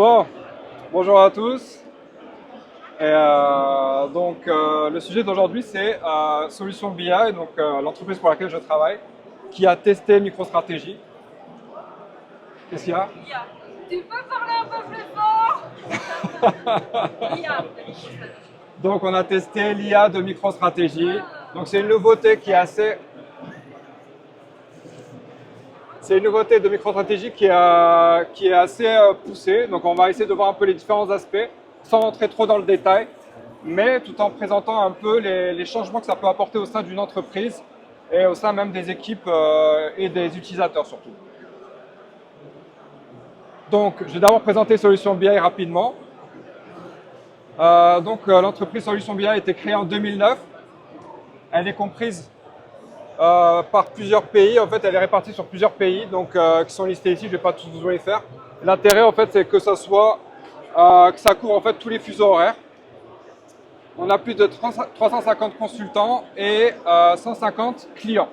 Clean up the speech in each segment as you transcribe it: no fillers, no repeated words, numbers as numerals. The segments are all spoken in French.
Bon, bonjour à tous. Le sujet d'aujourd'hui, c'est Solution BI, l'entreprise pour laquelle je travaille, qui a testé MicroStrategy. Qu'est-ce qu'il y a? Lia, tu peux parler un peu plus fort? Lia. Donc, on a testé l'IA de MicroStrategy. Donc, c'est une nouveauté c'est une nouveauté de MicroStrategy qui est assez poussée. Donc, on va essayer de voir un peu les différents aspects, sans rentrer trop dans le détail, mais tout en présentant un peu les changements que ça peut apporter au sein d'une entreprise et au sein même des équipes et des utilisateurs surtout. Donc, je vais d'abord présenter Solution BI rapidement. L'entreprise Solution BI a été créée en 2009. Elle est comprise par plusieurs pays. En fait, elle est répartie sur plusieurs pays, qui sont listés ici. Je ne vais pas tous vous les faire. L'intérêt, en fait, c'est que ça couvre en fait tous les fuseaux horaires. On a plus de 350 consultants et 150 clients.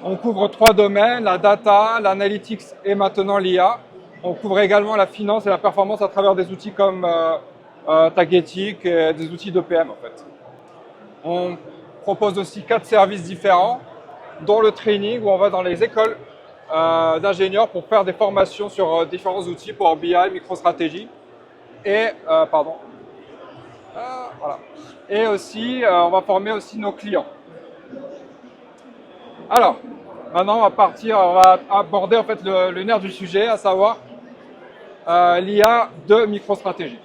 On couvre 3 domaines, la data, l'analytics et maintenant l'IA. On couvre également la finance et la performance à travers des outils comme Tagetic et des outils d'EPM en fait. On propose aussi 4 services différents, dont le training où on va dans les écoles d'ingénieurs pour faire des formations sur différents outils pour BI, MicroStrategy et voilà. Et aussi on va former aussi nos clients. Alors, maintenant on va aborder en fait le nerf du sujet, à savoir l'IA de MicroStrategy.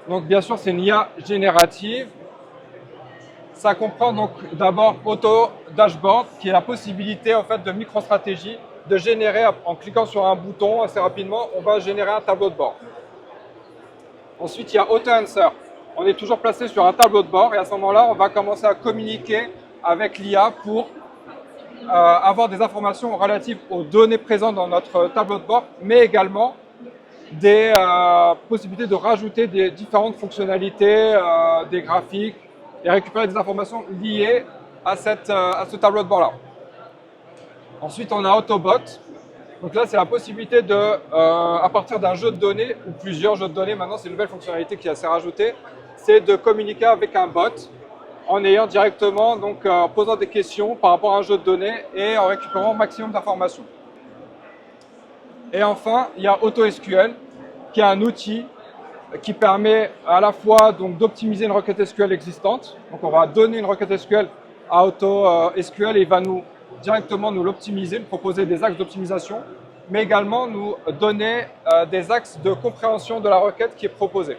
Donc bien sûr c'est une IA générative. Ça comprend donc d'abord Auto Dashboard, qui est la possibilité en fait de MicroStrategy de générer, en cliquant sur un bouton assez rapidement, on va générer un tableau de bord. Ensuite il y a Auto Answer. On est toujours placé sur un tableau de bord et à ce moment-là on va commencer à communiquer avec l'IA pour avoir des informations relatives aux données présentes dans notre tableau de bord, mais également des possibilités de rajouter des différentes fonctionnalités, des graphiques et récupérer des informations liées à ce tableau de bord-là. Ensuite, on a Autobot. Donc là, c'est la possibilité de, à partir d'un jeu de données ou plusieurs jeux de données, maintenant c'est une nouvelle fonctionnalité qui s'est rajoutée, c'est de communiquer avec un bot en ayant directement, en posant des questions par rapport à un jeu de données et en récupérant un maximum d'informations. Et enfin, il y a AutoSQL, qui est un outil qui permet à la fois d'optimiser une requête SQL existante. Donc, on va donner une requête SQL à AutoSQL et il va directement nous l'optimiser, nous proposer des axes d'optimisation, mais également nous donner des axes de compréhension de la requête qui est proposée.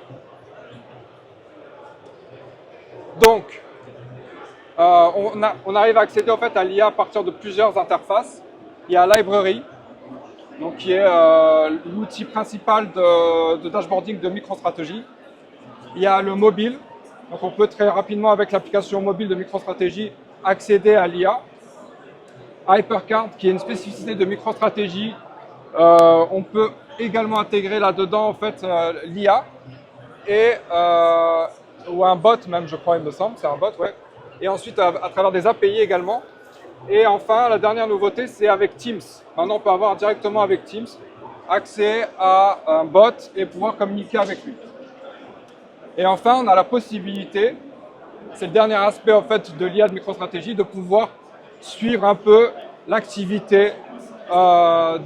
Donc, on arrive à accéder en fait à l'IA à partir de plusieurs interfaces. Il y a Library, donc qui est l'outil principal de dashboarding de MicroStrategy. Il y a le mobile, donc on peut très rapidement avec l'application mobile de MicroStrategy accéder à l'IA. HyperCard, qui est une spécificité de MicroStrategy, on peut également intégrer là-dedans en fait l'IA ou un bot même, je crois, il me semble, c'est un bot, ouais. Et ensuite à travers des API également. Et enfin, la dernière nouveauté, c'est avec Teams. Maintenant, on peut avoir directement avec Teams accès à un bot et pouvoir communiquer avec lui. Et enfin, on a la possibilité, c'est le dernier aspect en fait de l'IA de MicroStrategy, de pouvoir suivre un peu l'activité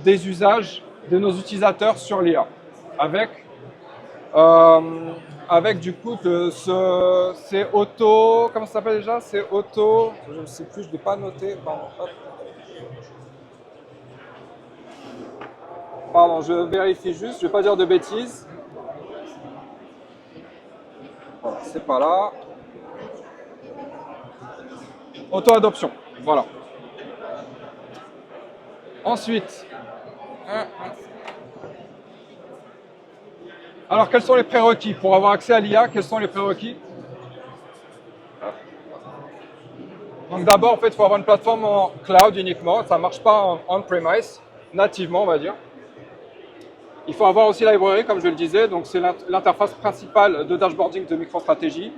des usages de nos utilisateurs sur l'IA. Avec du coup c'est auto, comment ça s'appelle déjà? C'est auto, je ne sais plus, je ne l'ai pas noté. Pardon, je vérifie juste, je ne vais pas dire de bêtises. Voilà, c'est pas là. Auto-adoption, voilà. Ensuite, alors quels sont les prérequis pour avoir accès à l'IA? Quels sont les prérequis? Donc d'abord, en fait, il faut avoir une plateforme en cloud uniquement. Ça ne marche pas en on-premise, nativement, on va dire. Il faut avoir aussi Library, comme je le disais. Donc c'est l'interface principale de dashboarding de MicroStrategy.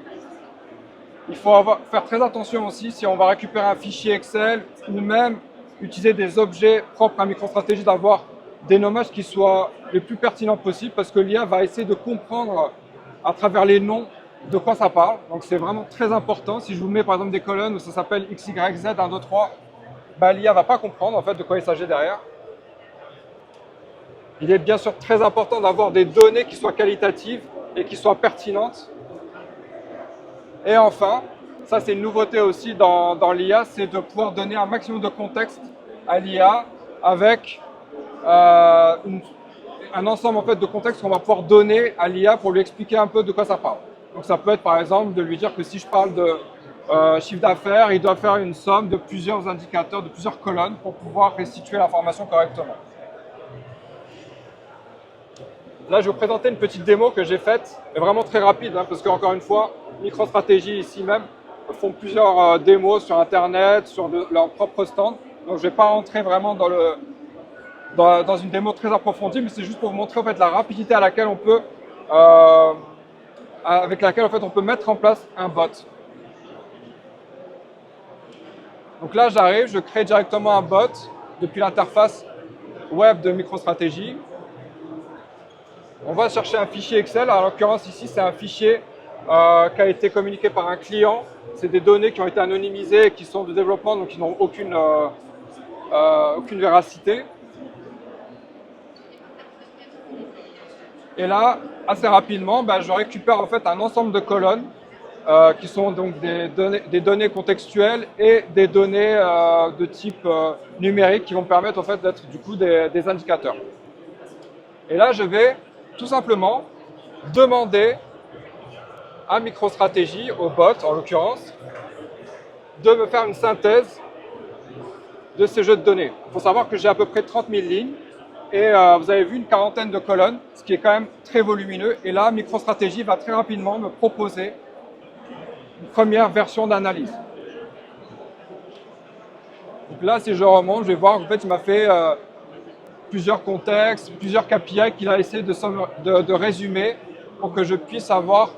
Il faut faire très attention aussi si on va récupérer un fichier Excel ou même utiliser des objets propres à MicroStrategy, d'avoir des nommages qui soient les plus pertinents possibles, parce que l'IA va essayer de comprendre à travers les noms de quoi ça parle. Donc c'est vraiment très important. Si je vous mets par exemple des colonnes où ça s'appelle X, Y, Z, 1, 2, 3, bah, l'IA ne va pas comprendre en fait de quoi il s'agit derrière. Il est bien sûr très important d'avoir des données qui soient qualitatives et qui soient pertinentes. Et enfin, ça c'est une nouveauté aussi dans l'IA, c'est de pouvoir donner un maximum de contexte à l'IA avec un ensemble en fait, de contexte qu'on va pouvoir donner à l'IA pour lui expliquer un peu de quoi ça parle. Donc ça peut être par exemple de lui dire que si je parle de chiffre d'affaires, il doit faire une somme de plusieurs indicateurs, de plusieurs colonnes pour pouvoir restituer l'information correctement. Là, je vais vous présenter une petite démo que j'ai faite, mais vraiment très rapide, hein, parce qu'encore une fois, MicroStrategy ici même font plusieurs démos sur Internet, sur leur propre stand. Donc je ne vais pas rentrer vraiment dans une démo très approfondie, mais c'est juste pour vous montrer en fait, la rapidité à laquelle on peut, avec laquelle en fait, on peut mettre en place un bot. Donc là, j'arrive, je crée directement un bot depuis l'interface web de MicroStrategy. On va chercher un fichier Excel. En l'occurrence, ici, c'est un fichier qui a été communiqué par un client. C'est des données qui ont été anonymisées et qui sont de développement, donc qui n'ont aucune véracité. Et là, assez rapidement, je récupère en fait un ensemble de colonnes qui sont donc des données contextuelles et des données de type numérique qui vont permettre en fait d'être du coup des indicateurs. Et là, je vais tout simplement demander à MicroStrategy, au bot en l'occurrence, de me faire une synthèse de ces jeux de données. Il faut savoir que j'ai à peu près 30 000 lignes et vous avez vu une quarantaine de colonnes, ce qui est quand même très volumineux. Et là, MicroStrategy va très rapidement me proposer une première version d'analyse. Donc là, si je remonte, je vais voir qu'en fait, il m'a fait plusieurs contextes, plusieurs KPI qu'il a essayé de résumer pour que je puisse avoir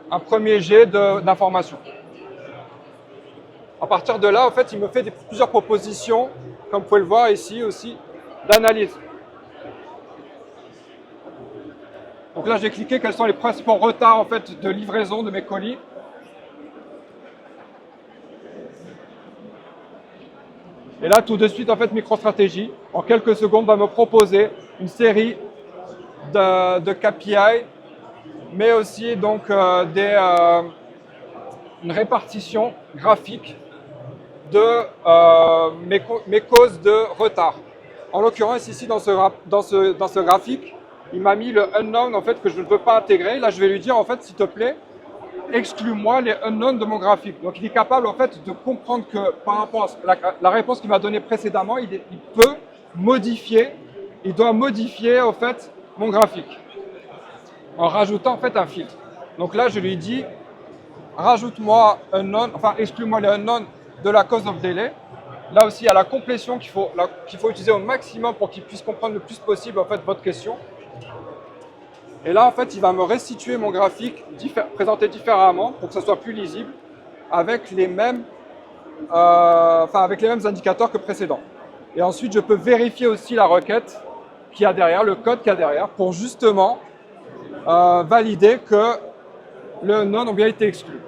un premier jet d'informations. À partir de là, en fait, il me fait plusieurs propositions, comme vous pouvez le voir ici aussi, d'analyse. Donc là, j'ai cliqué quels sont les principaux retards en fait, de livraison de mes colis. Et là, tout de suite, en fait, MicroStrategy, en quelques secondes, va me proposer une série de KPI, mais aussi donc une répartition graphique de mes causes de retard. En l'occurrence, ici, dans ce graphique, il m'a mis le unknown en fait, que je ne peux pas intégrer. Là, je vais lui dire, en fait, s'il te plaît, exclue-moi les unknowns de mon graphique. Donc, il est capable en fait, de comprendre que par rapport à la réponse qu'il m'a donnée précédemment, il peut modifier, il doit modifier en fait, mon graphique en rajoutant en fait, un filtre. Donc là, je lui dis, rajoute-moi unknown, enfin, exclue-moi les unknowns de la cause of delay. Là aussi, il y a la complétion qu'il faut utiliser au maximum pour qu'il puisse comprendre le plus possible en fait, votre question. Et là, en fait, il va me restituer mon graphique présenté différemment pour que ça soit plus lisible avec les mêmes indicateurs que précédents. Et ensuite, je peux vérifier aussi la requête qu'il y a derrière, le code qu'il y a derrière, pour justement valider que le non a bien été exclu.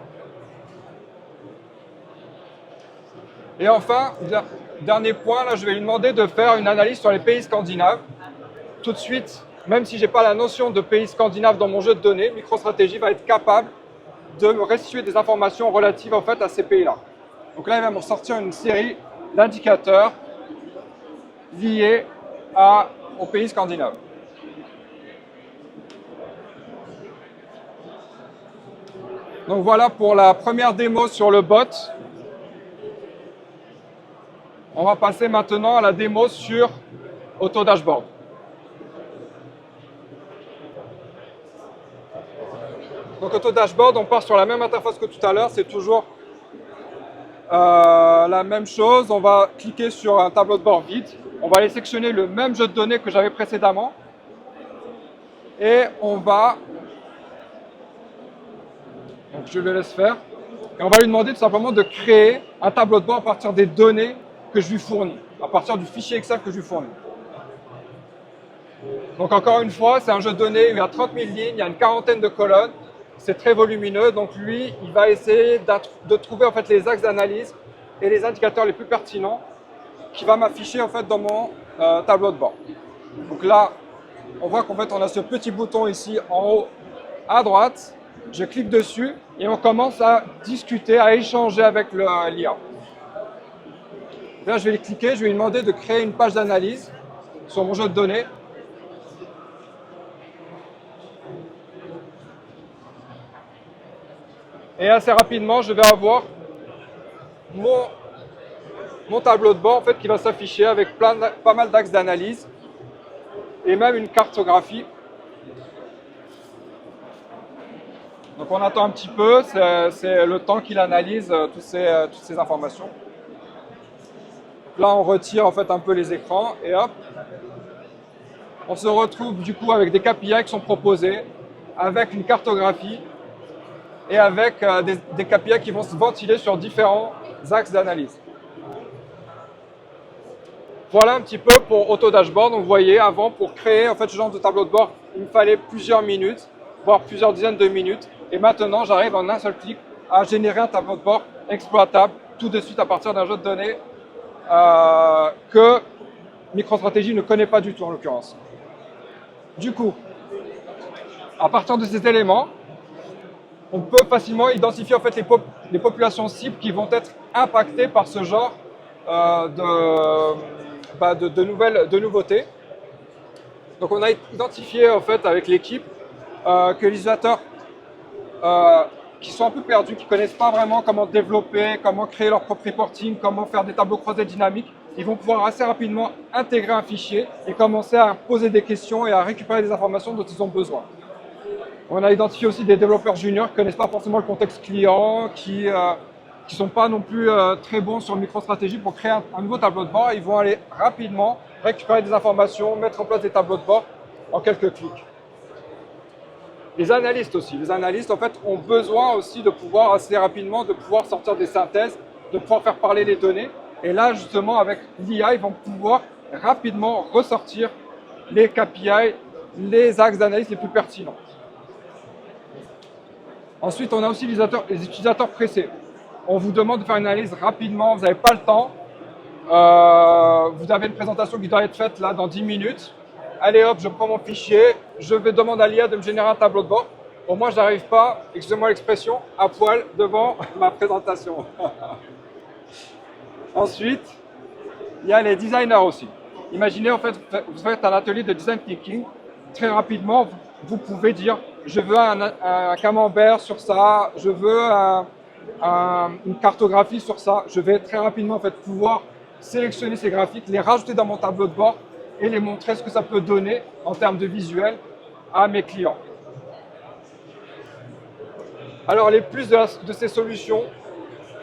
Et enfin, dernier point, là, je vais lui demander de faire une analyse sur les pays scandinaves. Tout de suite, même si je n'ai pas la notion de pays scandinaves dans mon jeu de données, MicroStrategy va être capable de me restituer des informations relatives en fait, à ces pays-là. Donc là, il va me sortir une série d'indicateurs liés aux pays scandinaves. Donc voilà pour la première démo sur le bot. On va passer maintenant à la démo sur AutoDashboard. Donc AutoDashboard, on part sur la même interface que tout à l'heure, c'est toujours la même chose. On va cliquer sur un tableau de bord vide. On va aller sélectionner le même jeu de données que j'avais précédemment. Et on va... Donc je le laisse faire. Et on va lui demander tout simplement de créer un tableau de bord à partir des données que je lui fournis, à partir du fichier Excel que je lui fournis. Donc encore une fois, c'est un jeu de données où il y a 30 000 lignes, il y a une quarantaine de colonnes, c'est très volumineux, donc lui, il va essayer de trouver en fait les axes d'analyse et les indicateurs les plus pertinents qui va m'afficher en fait dans mon tableau de bord. Donc là, on voit qu'en fait on a ce petit bouton ici en haut à droite, je clique dessus et on commence à discuter, à échanger avec l'IA. Là, je vais cliquer, je vais lui demander de créer une page d'analyse sur mon jeu de données. Et assez rapidement, je vais avoir mon tableau de bord en fait, qui va s'afficher avec pas mal d'axes d'analyse et même une cartographie. Donc on attend un petit peu, c'est le temps qu'il analyse toutes ces informations. Là, on retire en fait un peu les écrans et hop, on se retrouve du coup avec des KPI qui sont proposés, avec une cartographie et avec des KPI qui vont se ventiler sur différents axes d'analyse. Voilà un petit peu pour Auto Dashboard. Donc vous voyez, avant, pour créer en fait ce genre de tableau de bord, il me fallait plusieurs minutes, voire plusieurs dizaines de minutes. Et maintenant, j'arrive en un seul clic à générer un tableau de bord exploitable tout de suite à partir d'un jeu de données que MicroStrategy ne connaît pas du tout en l'occurrence. Du coup, à partir de ces éléments, on peut facilement identifier en fait les populations cibles qui vont être impactées par ce genre de nouveautés. Donc on a identifié en fait avec l'équipe que les utilisateurs qui sont un peu perdus, qui ne connaissent pas vraiment comment développer, comment créer leur propre reporting, comment faire des tableaux croisés dynamiques, ils vont pouvoir assez rapidement intégrer un fichier et commencer à poser des questions et à récupérer des informations dont ils ont besoin. On a identifié aussi des développeurs juniors qui ne connaissent pas forcément le contexte client, qui ne sont pas non plus très bons sur MicroStrategy pour créer un nouveau tableau de bord. Ils vont aller rapidement récupérer des informations, mettre en place des tableaux de bord en quelques clics. Les analystes aussi. Les analystes, en fait, ont besoin aussi de pouvoir assez rapidement, de pouvoir sortir des synthèses, de pouvoir faire parler les données. Et là, justement, avec l'IA, ils vont pouvoir rapidement ressortir les KPI, les axes d'analyse les plus pertinents. Ensuite, on a aussi les utilisateurs pressés. On vous demande de faire une analyse rapidement, vous n'avez pas le temps. Vous avez une présentation qui doit être faite là dans 10 minutes. Allez hop, je prends mon fichier, je vais demander à l'IA de me générer un tableau de bord. Au moins, je n'arrive pas, excusez-moi l'expression, à poil devant ma présentation. Ensuite, il y a les designers aussi. Imaginez, en fait, vous faites un atelier de design thinking. Très rapidement, vous pouvez dire, je veux un camembert sur ça, je veux une cartographie sur ça. Je vais très rapidement en fait, pouvoir sélectionner ces graphiques, les rajouter dans mon tableau de bord et les montrer ce que ça peut donner en termes de visuel à mes clients. Alors, les plus de ces solutions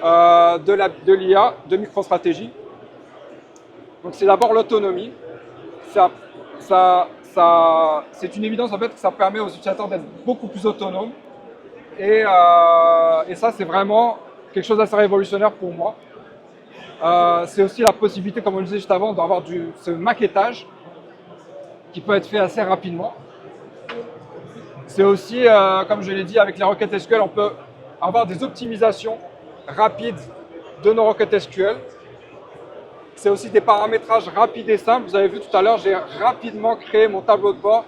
de l'IA, de MicroStrategy, donc c'est d'abord l'autonomie. C'est une évidence en fait que ça permet aux utilisateurs d'être beaucoup plus autonomes. Et ça, c'est vraiment quelque chose d'assez révolutionnaire pour moi. C'est aussi la possibilité, comme on le disait juste avant, d'avoir ce maquettage qui peut être fait assez rapidement. C'est aussi, comme je l'ai dit, avec les requêtes SQL, on peut avoir des optimisations rapides de nos requêtes SQL. C'est aussi des paramétrages rapides et simples. Vous avez vu tout à l'heure, j'ai rapidement créé mon tableau de bord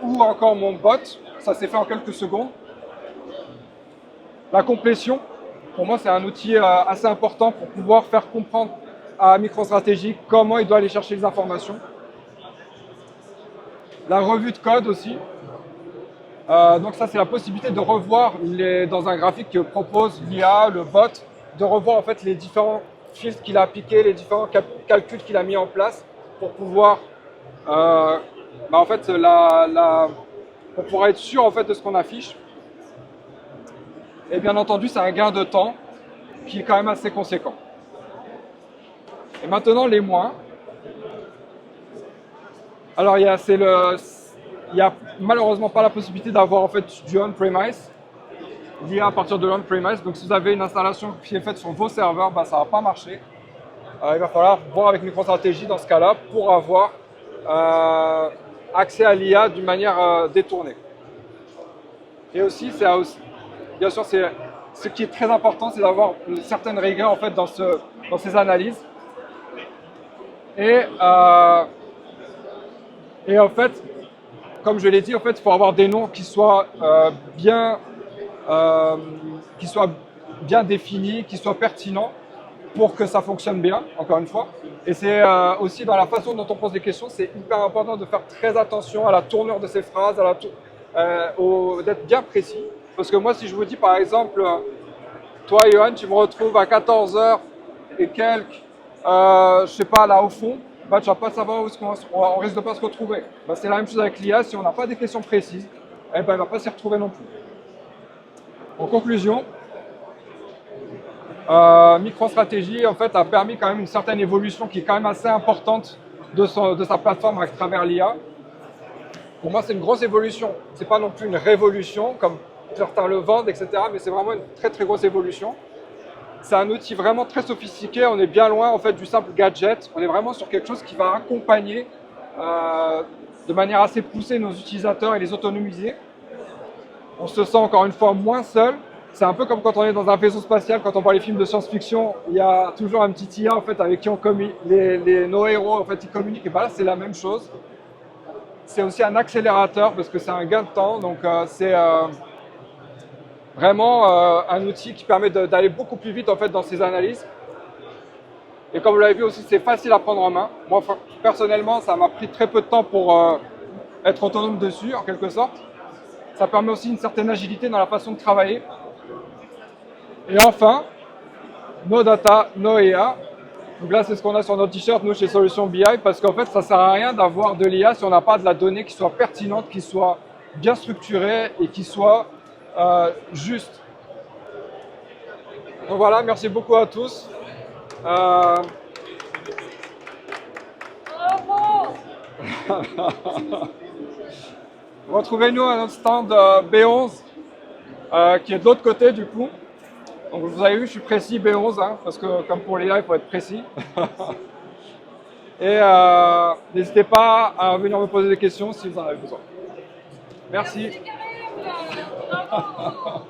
ou encore mon bot. Ça s'est fait en quelques secondes. La complétion, pour moi, c'est un outil assez important pour pouvoir faire comprendre à MicroStrategy comment il doit aller chercher les informations. La revue de code aussi. Donc ça, c'est la possibilité de revoir dans un graphique que propose l'IA, le bot, de revoir en fait les différents filtres qu'il a appliqués, les différents calculs qu'il a mis en place pour pouvoir en fait, pour pouvoir être sûr en fait, de ce qu'on affiche. Et bien entendu, c'est un gain de temps qui est quand même assez conséquent. Et maintenant, les moins. Alors, il y a malheureusement pas la possibilité d'avoir en fait du on-premise. L'IA à partir de l'on-premise. Donc, si vous avez une installation qui est faite sur vos serveurs, ça ne va pas marcher. il va falloir voir avec MicroStrategy dans ce cas-là pour avoir accès à l'IA d'une manière détournée. Et aussi, bien sûr, ce qui est très important, c'est d'avoir une certaine rigueur en fait dans ces analyses. Et en fait, comme je l'ai dit, en fait, il faut avoir des noms qui soient bien définis, qui soient pertinents pour que ça fonctionne bien, encore une fois. Et c'est aussi dans la façon dont on pose des questions, c'est hyper important de faire très attention à la tournure de ces phrases, d'être bien précis. Parce que moi, si je vous dis par exemple, toi, Johan, tu me retrouves à 14h et quelques, je sais pas, là au fond, bah, tu vas pas savoir on risque de pas se retrouver. Bah, c'est la même chose avec l'IA, si on n'a pas des questions précises, eh ben, elle va pas s'y retrouver non plus. En conclusion, MicroStrategy en fait a permis quand même une certaine évolution qui est quand même assez importante de sa plateforme à travers l'IA. Pour moi, c'est une grosse évolution. C'est pas non plus une révolution comme certains le vendent, etc. Mais c'est vraiment une très très grosse évolution. C'est un outil vraiment très sophistiqué. On est bien loin en fait du simple gadget. On est vraiment sur quelque chose qui va accompagner de manière assez poussée nos utilisateurs et les autonomiser. On se sent encore une fois moins seul. C'est un peu comme quand on est dans un vaisseau spatial, quand on voit les films de science-fiction, il y a toujours un petit IA en fait avec qui nos héros en fait ils communiquent. Et ben là c'est la même chose. C'est aussi un accélérateur parce que c'est un gain de temps. Donc c'est vraiment un outil qui permet d'aller beaucoup plus vite en fait dans ces analyses. Et comme vous l'avez vu aussi, c'est facile à prendre en main. Moi personnellement, ça m'a pris très peu de temps pour être autonome dessus en quelque sorte. Ça permet aussi une certaine agilité dans la façon de travailler. Et enfin, no data, no IA. Donc là, c'est ce qu'on a sur notre t-shirt, nous, chez Solutions BI, parce qu'en fait, ça ne sert à rien d'avoir de l'IA si on n'a pas de la donnée qui soit pertinente, qui soit bien structurée et qui soit juste. Donc voilà, merci beaucoup à tous. Retrouvez-nous à notre stand B11, qui est de l'autre côté du coup. Donc vous avez vu, je suis précis B11, hein, parce que comme pour l'IA, il faut être précis. Et n'hésitez pas à venir me poser des questions si vous en avez besoin. Merci. Merci Karim. Bravo.